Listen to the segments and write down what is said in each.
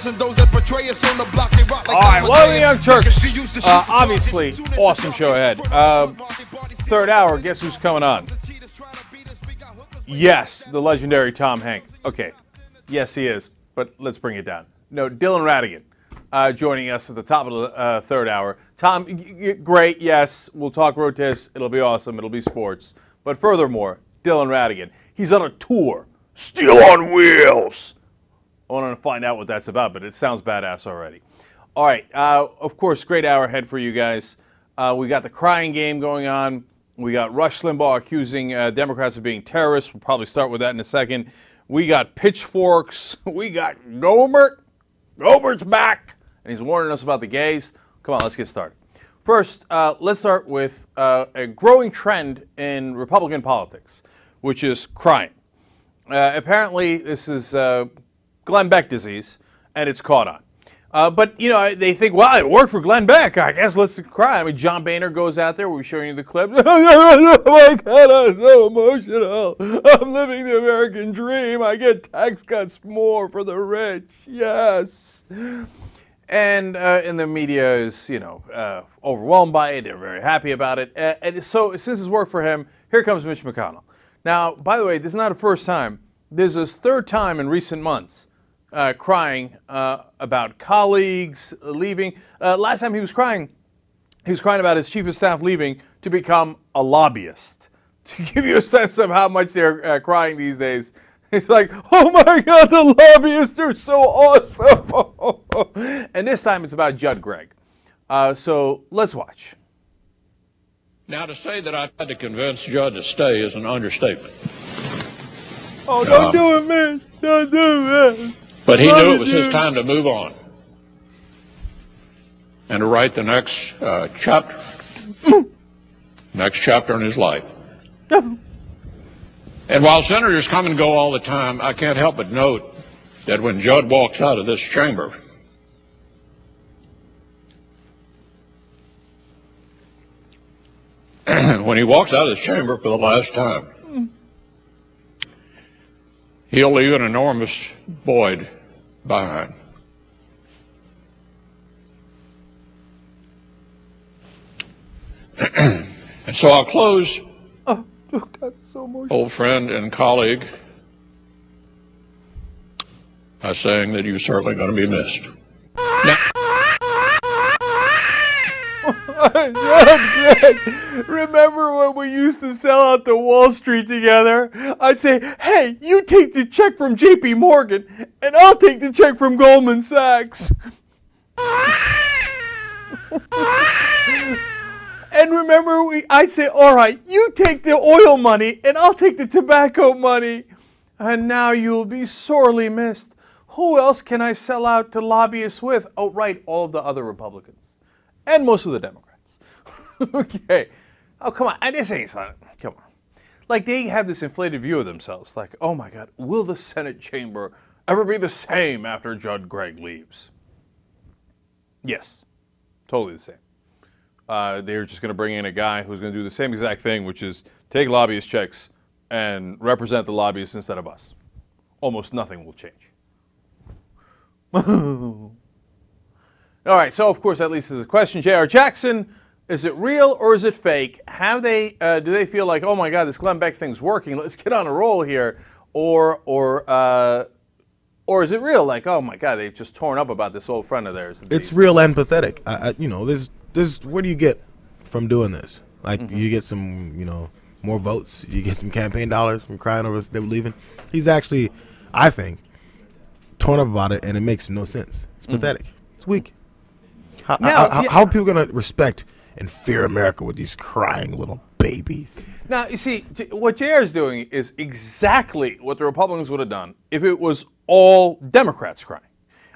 All right, welcome to the Young Turks. Obviously, awesome show ahead. Third hour, guess who's coming on? Yes, the legendary Tom Hanks. Okay, yes, he is, but let's bring it down. No, Dylan Radigan joining us at the top of the third hour. Tom, great, yes, we'll talk rotis. It'll be awesome. It'll be sports. But furthermore, Dylan Radigan, he's on a tour. Steel on Wheels. I want to find out what that's about, but it sounds badass already. All right, of course, great hour ahead for you guys. We got the crying game going on. We got Rush Limbaugh accusing Democrats of being terrorists. We'll probably start with that in a second. We got pitchforks. We got Gobert. Gobert's back, and he's warning us about the gays. Come on, let's get started. First, let's start with a growing trend in Republican politics, which is crying. Apparently, this is Glenn Beck disease, and it's caught on. But, you know, they think, well, it worked for Glenn Beck. I guess let's cry. I mean, John Boehner goes out there. We're showing you the clip. Oh, my God, I'm so emotional. I'm living the American dream. I get tax cuts more for the rich. Yes. And the media is, you know, overwhelmed by it. They're very happy about it. And so since it's worked for him, here comes Mitch McConnell. Now, by the way, this is not the first time. This is his third time in recent months. Crying about colleagues leaving. Last time he was crying about his chief of staff leaving to become a lobbyist. To give you a sense of how much they're crying these days, it's like, oh my God, the lobbyists are so awesome. And this time it's about Judd Gregg. So let's watch. Now, to say that I had to convince Judd to stay is an understatement. Oh, don't do it, man. Don't do it. But he knew it was his time to move on and to write the next chapter in his life. And while senators come and go all the time, I can't help but note that when Judd walks out of this chamber, when he walks out of this chamber for the last time, he'll leave an enormous void behind. And so I'll close, God, so emotional. old friend and colleague, by saying that you're certainly going to be missed. Now, Greg, remember when we used to sell out to Wall Street together? I'd say, hey, you take the check from JP Morgan, and I'll take the check from Goldman Sachs. And remember, I'd say, all right, you take the oil money, and I'll take the tobacco money. And now you'll be sorely missed. Who else can I sell out to lobbyists with? Oh, right, all of the other Republicans. And most of the Democrats. Okay. Oh, come on. This ain't something. Come on. Like, they have this inflated view of themselves. Like, oh, my God, will the Senate chamber ever be the same after Judd Gregg leaves? Yes. Totally the same. They're just going to bring in a guy who's going to do the same exact thing, which is take lobbyist checks and represent the lobbyists instead of us. Almost nothing will change. All right, so of course, at least there's a question. J.R. Jackson, is it real or is it fake? Have they, do they feel like, oh my God, this Glenn Beck thing's working, let's get on a roll here? Or is it real? Like, oh my God, they've just torn up about this old friend of theirs. It's real and pathetic. You know, there's what do you get from doing this? Like, you get some, you know, more votes. You get some campaign dollars from crying over they were leaving. He's actually, I think, torn up about it, and it makes no sense. It's pathetic. It's weak. How are people going to respect and fear America with these crying little babies? Now, you see, what JR is doing is exactly what the Republicans would have done if it was all Democrats crying.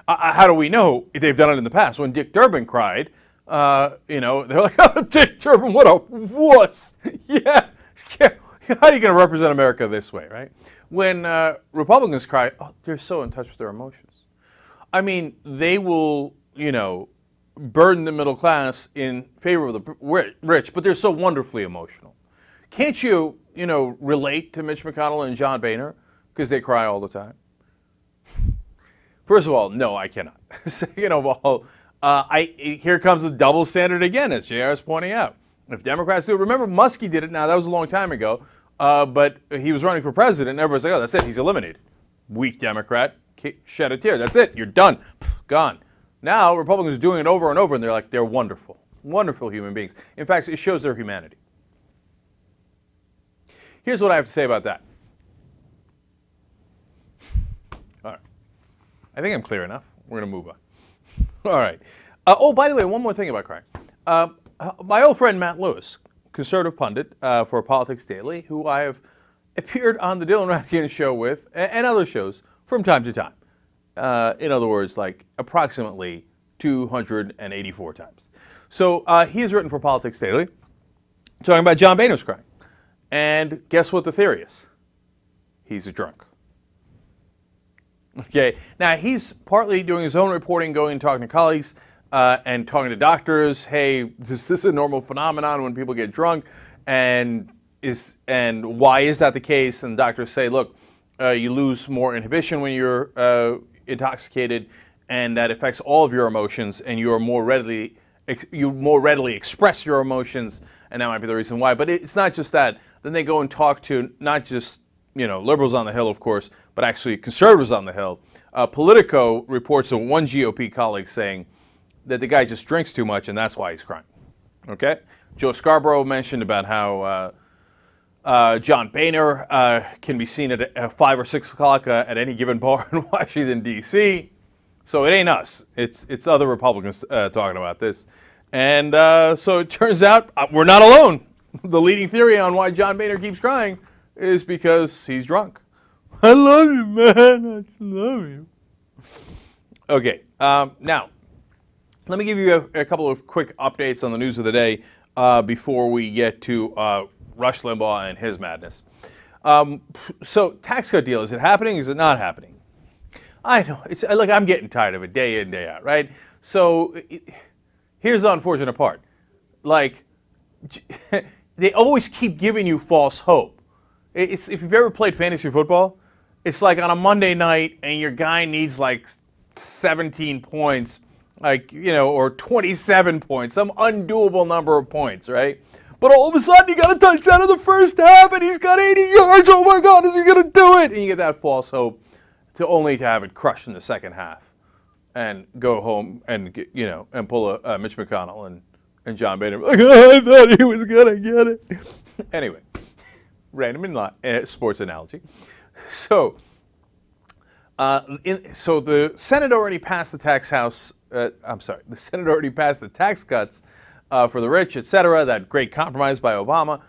How do we know they've done it in the past? When Dick Durbin cried, you know, they're like, oh, Dick Durbin, what a wuss. Yeah. How are you going to represent America this way, right? When Republicans cry, oh, they're so in touch with their emotions. I mean, they will, you know, burden the middle class in favor of the rich, but they're so wonderfully emotional. Can't you, you know, relate to Mitch McConnell and John Boehner because they cry all the time? First of all, no, I cannot. Second of all, here comes the double standard again, as JR is pointing out. If Democrats do it, remember Muskie did it now, that was a long time ago, but he was running for president, and everybody's like, oh, that's it, he's eliminated. Weak Democrat, shed a tear, that's it, you're done, gone. Now, Republicans are doing it over and over, and they're like, they're wonderful, wonderful human beings. In fact, it shows their humanity. Here's what I have to say about that. All right. I think I'm clear enough. We're going to move on. All right. Oh, by the way, one more thing about crime. My old friend Matt Lewis, conservative pundit for Politics Daily, who I have appeared on the Dylan Ratigan show with and other shows from time to time. In other words, like approximately 284 times. So he has written for Politics Daily talking about John Boehner's crime. And guess what the theory is? He's a drunk. Okay, now he's partly doing his own reporting, going and talking to colleagues and talking to doctors. Hey, is this a normal phenomenon when people get drunk? And why is that the case? And doctors say, look, you lose more inhibition when you're intoxicated, and that affects all of your emotions, and you more readily express your emotions, and that might be the reason why. But it's not just that. Then they go and talk to not just liberals on the Hill, of course, but actually conservatives on the Hill. Politico reports of one GOP colleague saying that the guy just drinks too much and that's why he's crying. Okay? Joe Scarborough mentioned about how John Boehner can be seen at 5 or 6 o'clock at any given bar in Washington, D.C. So it ain't us. It's other Republicans talking about this. And so it turns out we're not alone. The leading theory on why John Boehner keeps crying is because he's drunk. I love you, man. I love you. Okay, now, let me give you a couple of quick updates on the news of the day before we get to Rush Limbaugh and his madness. So, tax cut deal, is it happening? Is it not happening? I know. It's like I'm getting tired of it day in, day out, right? So, here's the unfortunate part. Like, they always keep giving you false hope. If you've ever played fantasy football, it's like on a Monday night and your guy needs like 17 points, or 27 points, some undoable number of points, right? But all of a sudden he got a touchdown in the first half and he's got 80 yards. Oh my God, is he going to do it? And you get that false hope only to have it crushed in the second half and go home and and pull a Mitch McConnell and John Boehner. Like, I thought he was going to get it. Anyway. Random sports analogy. So, so the Senate already passed the the Senate already passed the tax cuts for the rich, etc. That great compromise by Obama,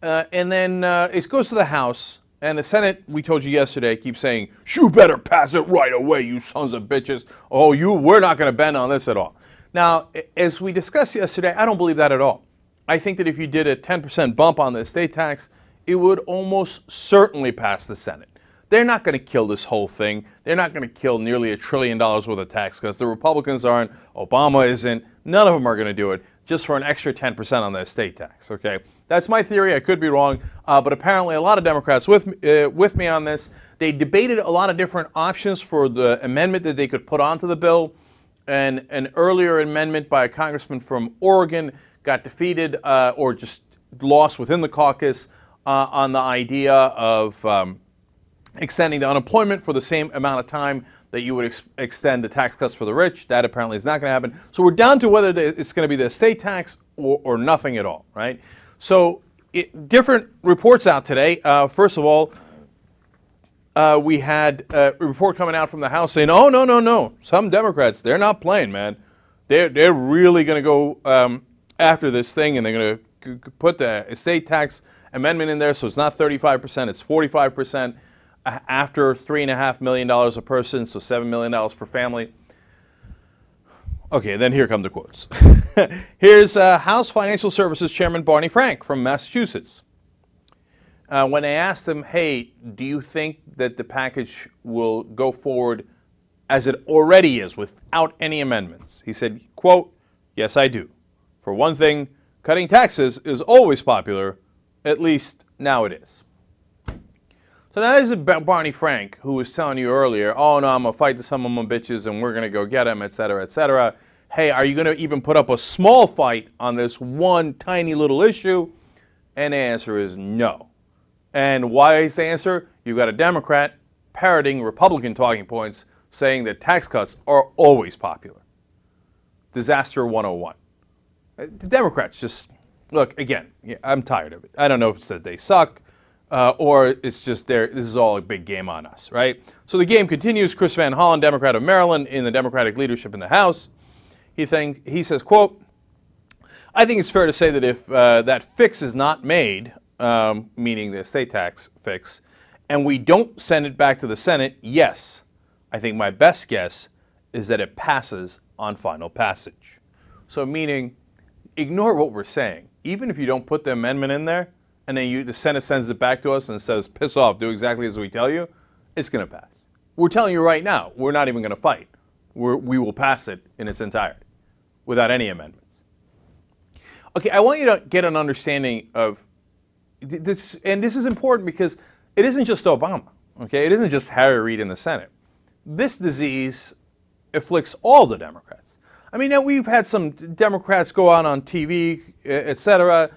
and then it goes to the House, and the Senate, we told you yesterday, keeps saying, "You better pass it right away, you sons of bitches." We're not going to bend on this at all. Now, as we discussed yesterday, I don't believe that at all. I think that if you did a 10% bump on the estate tax, it would almost certainly pass the Senate. They're not going to kill this whole thing. They're not going to kill nearly $1 trillion worth of tax cuts. The Republicans aren't. Obama isn't. None of them are going to do it just for an extra 10% on the estate tax. Okay, that's my theory. I could be wrong, but apparently a lot of Democrats with me on this. They debated a lot of different options for the amendment that they could put onto the bill, and an earlier amendment by a congressman from Oregon got defeated or just lost within the caucus. On the idea of extending the unemployment for the same amount of time that you would extend the tax cuts for the rich. That apparently is not going to happen. So we're down to whether it's going to be the estate tax or nothing at all, right? So different reports out today. First of all, we had a report coming out from the House saying, oh, no. Some Democrats, they're not playing, man. They're really going to go after this thing, and they're going to put the estate tax amendment in there, so it's not 35%, it's 45% after $3.5 million a person, so $7 million per family. Okay, then here come the quotes. Here's House Financial Services Chairman Barney Frank from Massachusetts. When they asked him, hey, do you think that the package will go forward as it already is without any amendments? He said, quote, yes, I do. For one thing, cutting taxes is always popular. At least now it is. So now this is Barney Frank, who was telling you earlier, oh, no, I'm going to fight to some of my bitches and we're going to go get them, et cetera, et cetera. Hey, are you going to even put up a small fight on this one tiny little issue? And the answer is no. And why is the answer? You've got a Democrat parroting Republican talking points saying that tax cuts are always popular. Disaster 101. The Democrats just, look, again, I'm tired of it. I don't know if it's that they suck or it's just this is all a big game on us, right? So the game continues. Chris Van Hollen, Democrat of Maryland, in the Democratic leadership in the House, he says, quote, I think it's fair to say that if that fix is not made, meaning the estate tax fix, and we don't send it back to the Senate, yes, I think my best guess is that it passes on final passage. So meaning, ignore what we're saying. Even if you don't put the amendment in there, and then the Senate sends it back to us and says, piss off, do exactly as we tell you, it's going to pass. We're telling you right now, we're not even going to fight. We will pass it in its entirety without any amendments. Okay, I want you to get an understanding of this, and this is important because it isn't just Obama, okay? It isn't just Harry Reid in the Senate. This disease afflicts all the Democrats. I mean, now we've had some Democrats go out on TV, et cetera,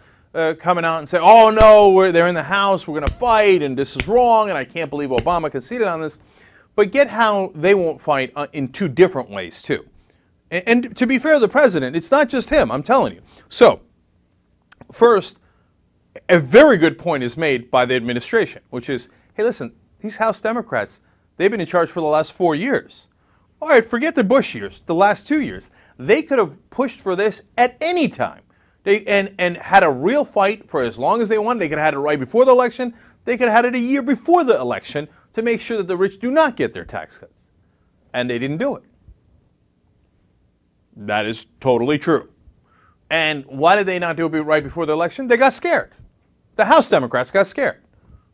coming out and say, oh, no, they're in the House, we're going to fight, and this is wrong, and I can't believe Obama conceded on this. But get how they won't fight in two different ways, too. And to be fair to the president, it's not just him, I'm telling you. So, first, a very good point is made by the administration, which is, hey, listen, these House Democrats, they've been in charge for the last 4 years. All right, forget the Bush years, the last 2 years. They could have pushed for this at any time. And had a real fight for as long as they wanted. They could have had it right before the election. They could have had it a year before the election to make sure that the rich do not get their tax cuts. And they didn't do it. That is totally true. And why did they not do it right before the election? They got scared. The House Democrats got scared.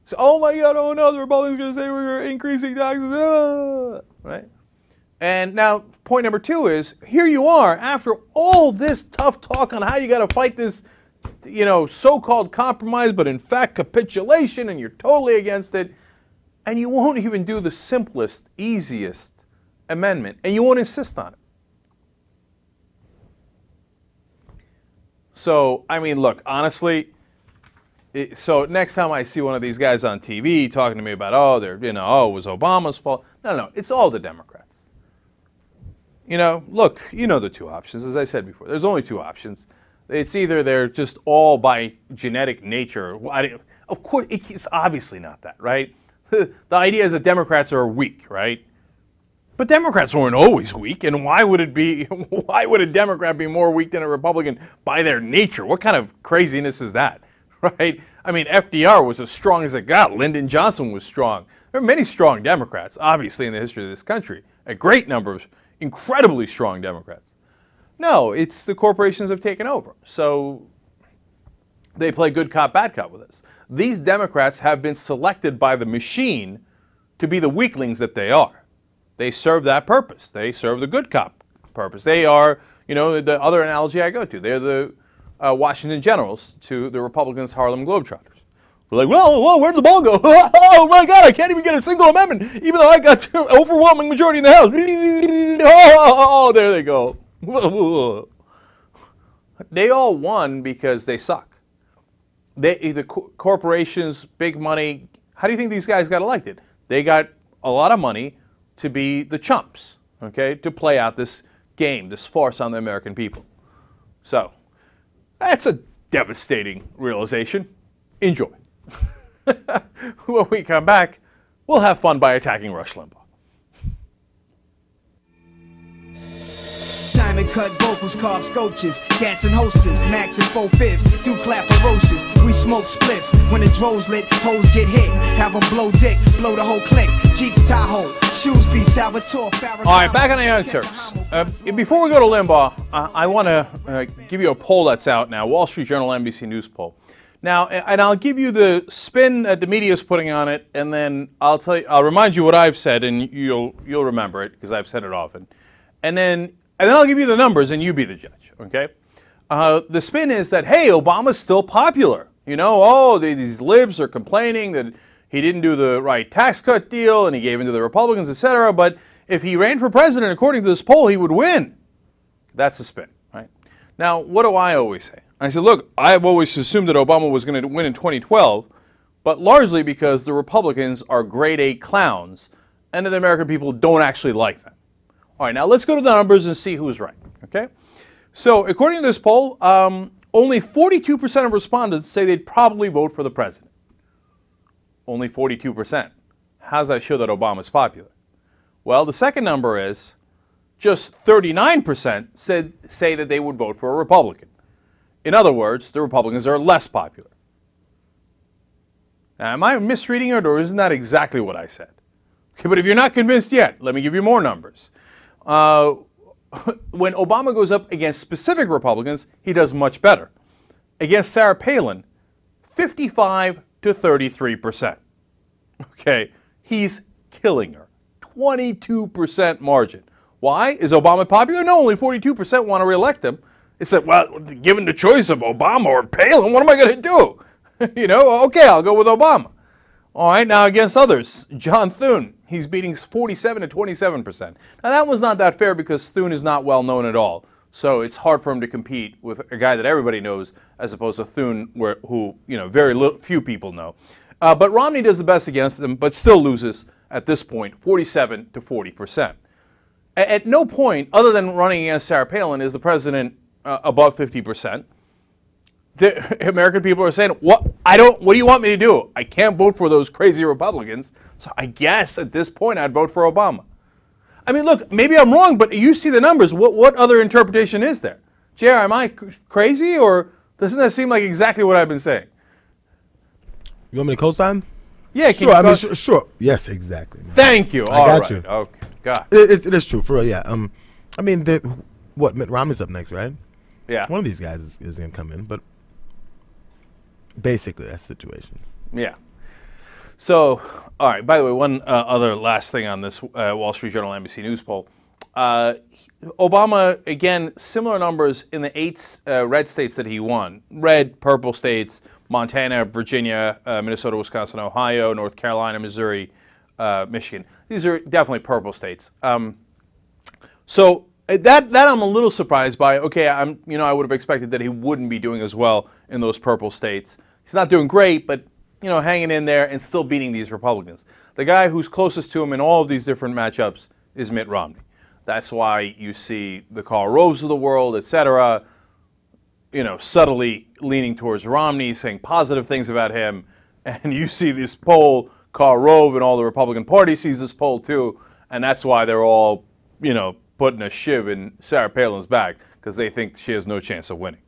So, oh my God, oh no, the Republicans are going to say we're increasing taxes, right? And now, point number two is, here you are, after all this tough talk on how you got to fight this, so-called compromise, but in fact capitulation, and you're totally against it, and you won't even do the simplest, easiest amendment, and you won't insist on it. So, I mean, look, honestly, so next time I see one of these guys on TV talking to me about, it was Obama's fault. No, it's all the Democrats. Look, the two options. As I said before, there's only two options. It's either they're just all by genetic nature. Of course, it's obviously not that, right? The idea is that Democrats are weak, right? But Democrats weren't always weak, and why would a Democrat be more weak than a Republican by their nature? What kind of craziness is that, right? I mean, FDR was as strong as it got. Lyndon Johnson was strong. There are many strong Democrats, obviously, in the history of this country. A great number of incredibly strong Democrats. No, it's the corporations have taken over. So they play good cop, bad cop with us. These Democrats have been selected by the machine to be the weaklings that they are. They serve that purpose. They serve the good cop purpose. They are, the other analogy I go to, they're the Washington Generals to the Republicans' Harlem Globetrotters. We're like, whoa, where'd the ball go? Oh my God, I can't even get a single amendment, even though I got overwhelming majority in the House. Oh, there they go. They all won because they suck. The corporations, big money. How do you think these guys got elected? They got a lot of money to be the chumps, okay, to play out this game, this farce on the American people. So, that's a devastating realization. Enjoy. When we come back, we'll have fun by attacking Rush Limbaugh. Diamond cut vocals, carved sculptures, cats and holsters, max and 4/5, do clap ferocious. We smoke spliffs when the droves lit, hoes get hit. Have them blow dick, blow the whole clique. Jeeps Tahoe, shoes be Salvatore. All right, back on the Young Turks. Before we go to Limbaugh, I want to give you a poll that's out now, Wall Street Journal NBC News poll. Now, and I'll give you the spin that the media is putting on it, and then I'll remind you what I've said, and you'll remember it because I've said it often. And then I'll give you the numbers, and you be the judge. Okay? The spin is that, hey, Obama's still popular. These libs are complaining that he didn't do the right tax cut deal, and he gave in to the Republicans, etc. But if he ran for president, according to this poll, he would win. That's the spin, right? Now, what do I always say? I said, look, I've always assumed that Obama was going to win in 2012, but largely because the Republicans are grade A clowns, and that the American people don't actually like them. All right, now let's go to the numbers and see who's right, okay? So, according to this poll, only 42% of respondents say they'd probably vote for the president. Only 42%. How does that show that Obama's popular? Well, the second number is just 39% say that they would vote for a Republican. In other words, the Republicans are less popular. Now, am I misreading it, or isn't that exactly what I said? Okay, but if you're not convinced yet, let me give you more numbers. When Obama goes up against specific Republicans, he does much better. Against Sarah Palin, 55 to 33%. Okay, he's killing her. 22% margin. Why? Is Obama popular? No, only 42% want to reelect him. They said, well, given the choice of Obama or Palin, what am I going to do? Okay, I'll go with Obama. All right, now against others, John Thune, he's beating 47 to 27%. Now that one's not that fair because Thune is not well known at all. So it's hard for him to compete with a guy that everybody knows as opposed to Thune, who very few people know. But Romney does the best against him, but still loses at this point, 47 to 40%. At no point, other than running against Sarah Palin, is the president above 50%. The American people are saying, what do you want me to do? I can't vote for those crazy Republicans, so I guess at this point I'd vote for Obama. I mean, look, maybe I'm wrong, but you see the numbers. What other interpretation is there? JR, am I crazy, or doesn't that seem like exactly what I've been saying? You want me to co-sign? Yeah, sure. Sure. Yes, exactly. Man. Thank you. I got you. Okay, got it. It is true, for real, yeah. I mean, Mitt Romney's up next, right? Yeah. One of these guys is going to come in, but basically that's the situation. Yeah. So, all right, by the way, one other last thing on this Wall Street Journal NBC News poll. Obama, again, similar numbers in the 8 red states that he won. Red, purple states, Montana, Virginia, Minnesota, Wisconsin, Ohio, North Carolina, Missouri, Michigan. These are definitely purple states. So that I'm a little surprised by. Okay, I would have expected that he wouldn't be doing as well in those purple states. He's not doing great, but hanging in there and still beating these Republicans. The guy who's closest to him in all of these different matchups is Mitt Romney. That's why you see the Karl Roves of the world, etc., subtly leaning towards Romney, saying positive things about him. And you see this poll, Karl Rove and all the Republican Party sees this poll too, and that's why they're all, putting a shiv in Sarah Palin's back, because they think she has no chance of winning.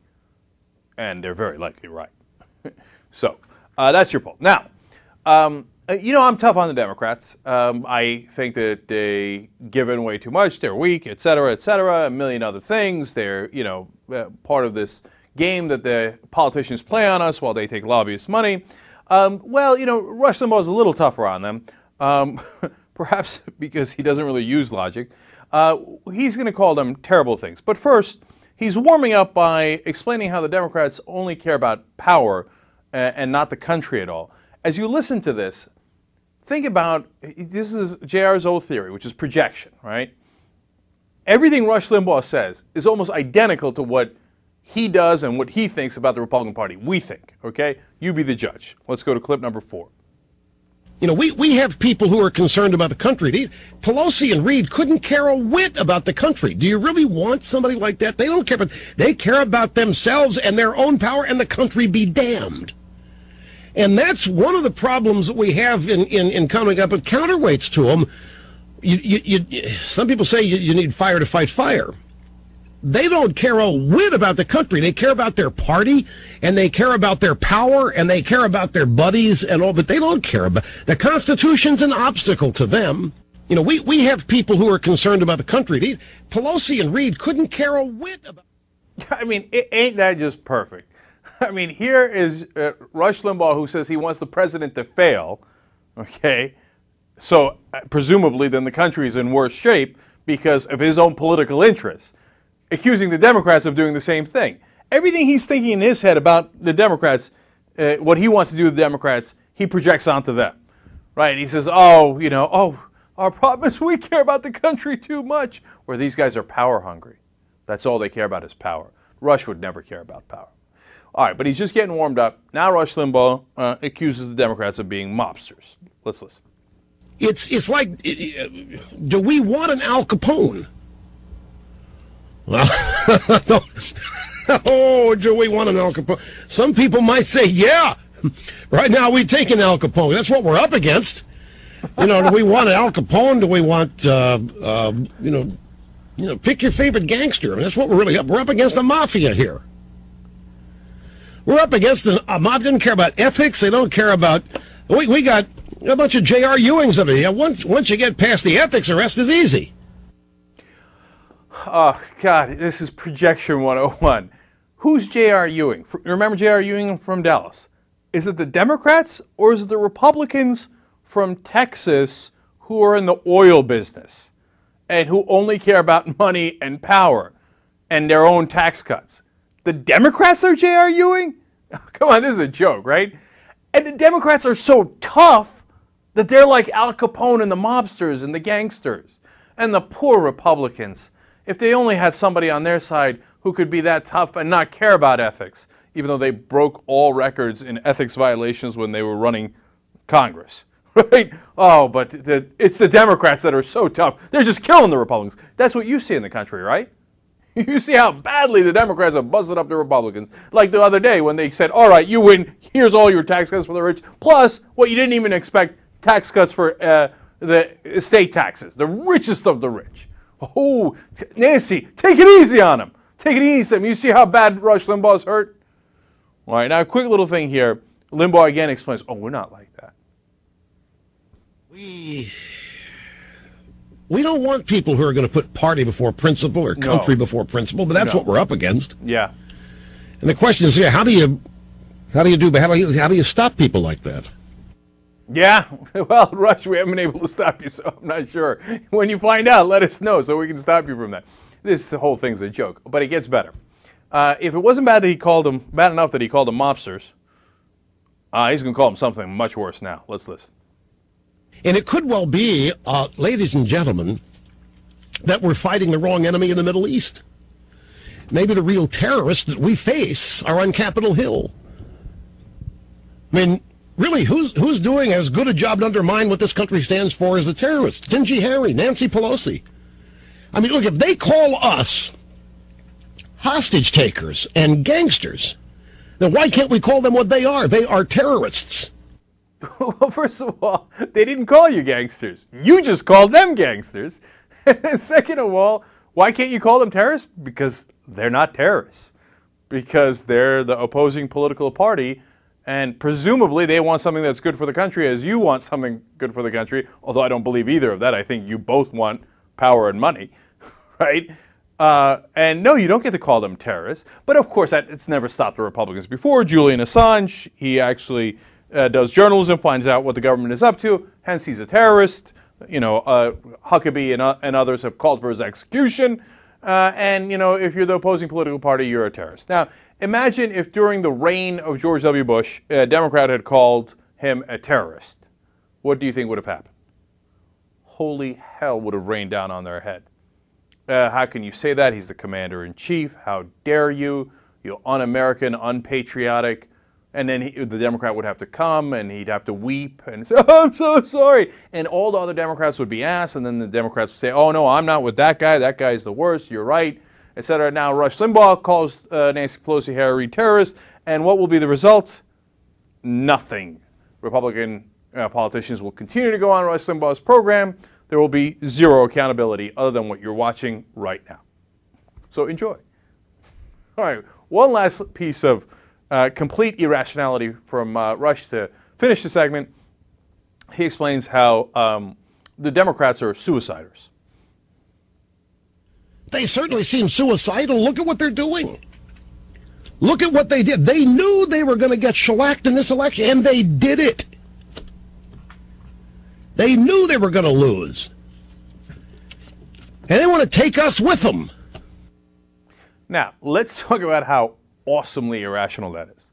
And they're very likely right. So, that's your poll. Now, I'm tough on the Democrats. I think that they give in way too much. They're weak, et cetera, a million other things. They're, part of this game that the politicians play on us while they take lobbyists' money. Rush Limbaugh is a little tougher on them, perhaps because he doesn't really use logic. He's going to call them terrible things. But first, he's warming up by explaining how the Democrats only care about power and not the country at all. As you listen to this, think about, this is JR's old theory, which is projection, right? Everything Rush Limbaugh says is almost identical to what he does and what he thinks about the Republican Party. We think, okay? You be the judge. Let's go to clip number 4. We have people who are concerned about the country. Pelosi and Reid couldn't care a whit about the country. Do you really want somebody like that? They don't care, but they care about themselves and their own power, and the country be damned. And that's one of the problems that we have in coming up with counterweights to them. Some people say you need fire to fight fire. They don't care a whit about the country. They care about their party, and they care about their power, and they care about their buddies and all, but they don't care about the Constitution's an obstacle to them. We have people who are concerned about the country. Pelosi and Reid couldn't care a whit about. I mean, ain't that just perfect? I mean, here is Rush Limbaugh, who says he wants the president to fail, okay? So presumably then the country is in worse shape because of his own political interests, accusing the Democrats of doing the same thing. Everything he's thinking in his head about the Democrats, what he wants to do with the Democrats, he projects onto them. right? He says, oh, our problem is we care about the country too much, where these guys are power hungry. That's all they care about is power. Rush would never care about power. All right, but he's just getting warmed up. Now Rush Limbaugh accuses the Democrats of being mobsters. Let's listen. It's like, do we want an Al Capone? Well, oh, do we want an Al Capone? Some people might say, yeah. Right now we take an Al Capone. That's what we're up against. Do we want an Al Capone? Do we want, pick your favorite gangster? I mean, that's what we're really up. We're up against the mafia here. We're up against a mob. Doesn't care about ethics. They don't care about. We got a bunch of J.R. Ewings over here. Once you get past the ethics, the rest is easy. Oh, God, this is Projection 101. Who's J.R. Ewing? Remember J.R. Ewing from Dallas? Is it the Democrats or is it the Republicans from Texas who are in the oil business and who only care about money and power and their own tax cuts? The Democrats are J.R. Ewing? Oh, come on, this is a joke, right? And the Democrats are so tough that they're like Al Capone and the mobsters and the gangsters. And the poor Republicans, if they only had somebody on their side who could be that tough and not care about ethics, even though they broke all records in ethics violations when they were running Congress, right? Oh, but it's the Democrats that are so tough. They're just killing the Republicans. That's what you see in the country, right? You see how badly the Democrats have busted up the Republicans. Like the other day when they said, all right, you win, here's all your tax cuts for the rich, plus what you didn't even expect, tax cuts for the estate taxes, the richest of the rich. Oh, Nancy, take it easy on him. Take it easy on him. You see how bad Rush Limbaugh's hurt? All right, now a quick little thing here. Limbaugh again explains, we're not like that. We don't want people who are going to put party before principle or country before principle, but that's what we're up against. Yeah. And the question is, how do you stop people like that? Yeah. Well, Rush, we haven't been able to stop you, so I'm not sure. When you find out, let us know so we can stop you from that. This whole thing's a joke, but it gets better. If it wasn't bad enough that he called them mobsters, he's going to call them something much worse now. Let's listen. And it could well be, ladies and gentlemen, that we're fighting the wrong enemy in the Middle East. Maybe the real terrorists that we face are on Capitol Hill. I mean, really, who's doing as good a job to undermine what this country stands for as the terrorists? Stingy Harry, Nancy Pelosi. I mean, look, if they call us hostage takers and gangsters, then why can't we call them what they are? They are terrorists. Well, first of all, they didn't call you gangsters. You just called them gangsters. And second of all, why can't you call them terrorists? Because they're not terrorists. Because they're the opposing political party, and presumably they want something that's good for the country as you want something good for the country, although I don't believe either of that. I think you both want power and money, right? And no, you don't get to call them terrorists. But of course, it's never stopped the Republicans before. Julian Assange, he actually does journalism, finds out what the government is up to, hence he's a terrorist. Huckabee and others have called for his execution. And if you're the opposing political party, you're a terrorist. Now, imagine if during the reign of George W. Bush, a Democrat had called him a terrorist. What do you think would have happened? Holy hell would have rained down on their head. How can you say that? He's the commander-in-chief. How dare you? You un-American, unpatriotic. And then the Democrat would have to come, and he'd have to weep and say, oh, I'm so sorry. And all the other Democrats would be asked, and then the Democrats would say, oh, no, I'm not with that guy. That guy's the worst. You're right, etc. Now, Rush Limbaugh calls Nancy Pelosi Harry terrorist, and what will be the result? Nothing. Republican politicians will continue to go on Rush Limbaugh's program. There will be zero accountability other than what you're watching right now. So enjoy. All right, one last piece of complete irrationality from Rush to finish the segment. He explains how the Democrats are suiciders. They certainly seem suicidal. Look at what they're doing. Look at what they did. They knew they were going to get shellacked in this election, and they did it. They knew they were going to lose. And they want to take us with them. Now, let's talk about how awesomely irrational that is.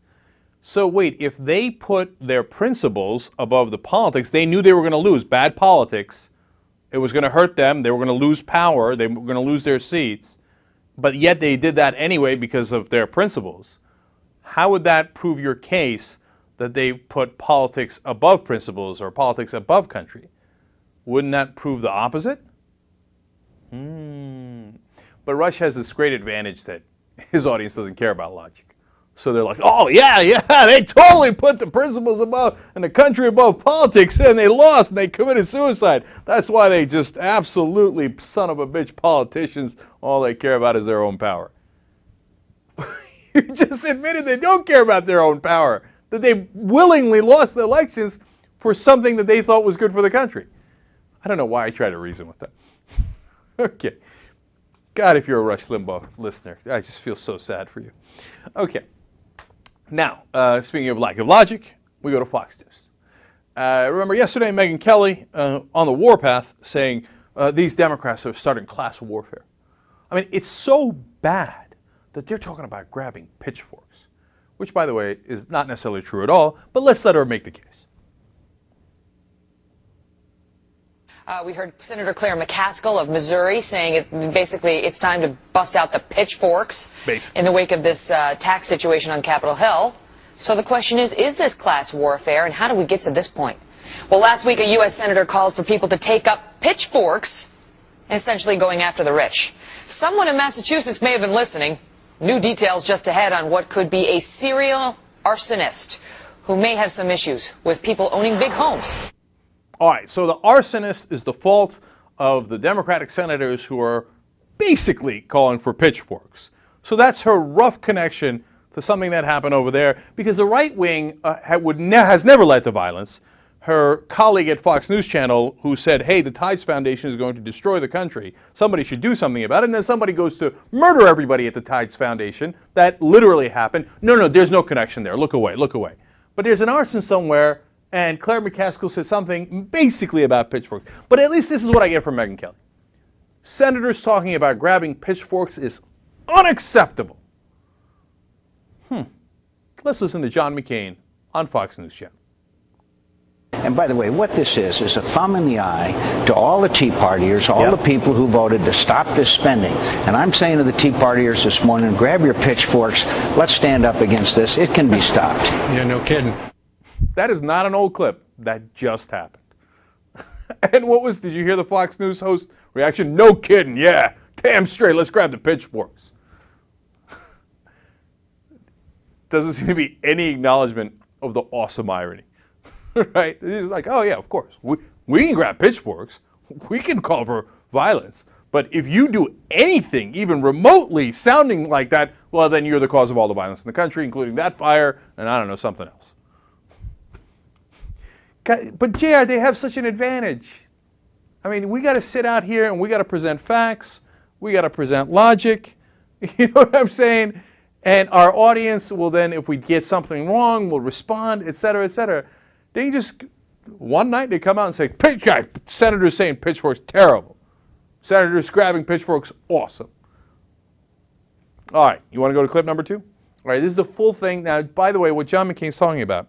So wait, if they put their principles above the politics, they knew they were going to lose. Bad politics. It was going to hurt them. They were going to lose power. They were going to lose their seats. But yet they did that anyway because of their principles. How would that prove your case that they put politics above principles or politics above country? Wouldn't that prove the opposite? But Rush has this great advantage that his audience doesn't care about logic. So they're like, oh, yeah, they totally put the principles above and the country above politics, and they lost, and they committed suicide. That's why they just absolutely son of a bitch politicians. All they care about is their own power. You just admitted they don't care about their own power, that they willingly lost the elections for something that they thought was good for the country. I don't know why I try to reason with them. Okay. God, if you're a Rush Limbaugh listener, I just feel so sad for you. Okay. Now, speaking of lack of logic, we go to Fox News. Remember yesterday, Megyn Kelly on the warpath saying these Democrats are starting class warfare. I mean, it's so bad that they're talking about grabbing pitchforks, which, by the way, is not necessarily true at all, but let's let her make the case. We heard Senator Claire McCaskill of Missouri saying basically it's time to bust out the pitchforks in the wake of this tax situation on Capitol Hill. So the question is this class warfare, and how do we get to this point? Well, last week a U.S. senator called for people to take up pitchforks, essentially going after the rich. Someone in Massachusetts may have been listening. New details just ahead on what could be a serial arsonist who may have some issues with people owning big homes. All right, so the arsonist is the fault of the Democratic senators who are basically calling for pitchforks. So that's her rough connection to something that happened over there, because the right wing has never led to violence. Her colleague at Fox News Channel who said, hey, the Tides Foundation is going to destroy the country. Somebody should do something about it. And then somebody goes to murder everybody at the Tides Foundation. That literally happened. No, there's no connection there. Look away. But there's an arson somewhere. And Claire McCaskill said something basically about pitchforks. But at least this is what I get from Megyn Kelly. Senators talking about grabbing pitchforks is unacceptable. Let's listen to John McCain on Fox News Channel. And by the way, what this is a thumb in the eye to all the Tea Partiers, all the people who voted to stop this spending. And I'm saying to the Tea Partiers this morning, grab your pitchforks. Let's stand up against this. It can be stopped. Yeah, no kidding. That is not an old clip. That just happened. And did you hear the Fox News host reaction? No kidding. Yeah, damn straight. Let's grab the pitchforks. Doesn't seem to be any acknowledgement of the awesome irony. Right? He's like, oh yeah, of course. We can grab pitchforks. We can call for violence. But if you do anything, even remotely sounding like that, well, then you're the cause of all the violence in the country, including that fire, and I don't know, something else. But JR, they have such an advantage. I mean, we got to sit out here and we got to present facts. We got to present logic. You know what I'm saying? And our audience will then, if we get something wrong, will respond, et cetera, et cetera. They just, one night they come out and say, senators saying pitchforks, terrible. Senators grabbing pitchforks, awesome. All right, you want to go to clip number 2? All right, this is the full thing. Now, by the way, what John McCain's talking about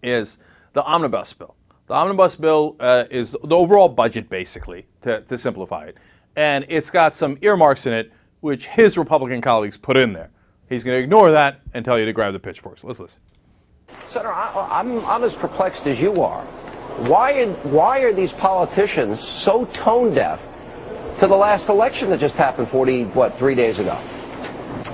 is the omnibus bill. The omnibus bill is the overall budget, basically, to simplify it. And it's got some earmarks in it, which his Republican colleagues put in there. He's going to ignore that and tell you to grab the pitchforks. Let's listen. Senator, I'm as perplexed as you are. Why are these politicians so tone deaf to the last election that just happened 3 days ago?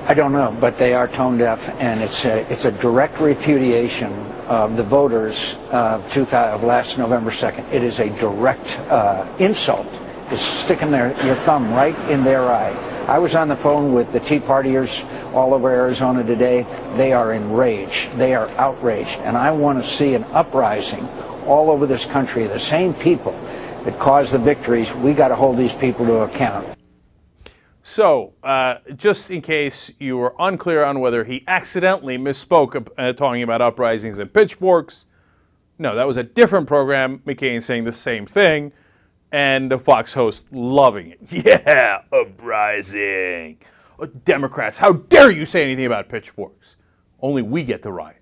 I don't know, but they are tone deaf, and it's a direct repudiation of the voters of last November 2nd. It is a direct insult. It's sticking your thumb right in their eye. I was on the phone with the Tea Partiers all over Arizona today. They are enraged. They are outraged. And I want to see an uprising all over this country. The same people that caused the victories, we got to hold these people to account. So, just in case you were unclear on whether he accidentally misspoke talking about uprisings and pitchforks, no, that was a different program. McCain saying the same thing, and the Fox host loving it. Yeah, uprising. Democrats, how dare you say anything about pitchforks? Only we get to riot.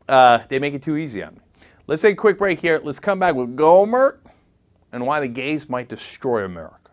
They make it too easy on me. Let's take a quick break here. Let's come back with Gomer and why the gays might destroy America.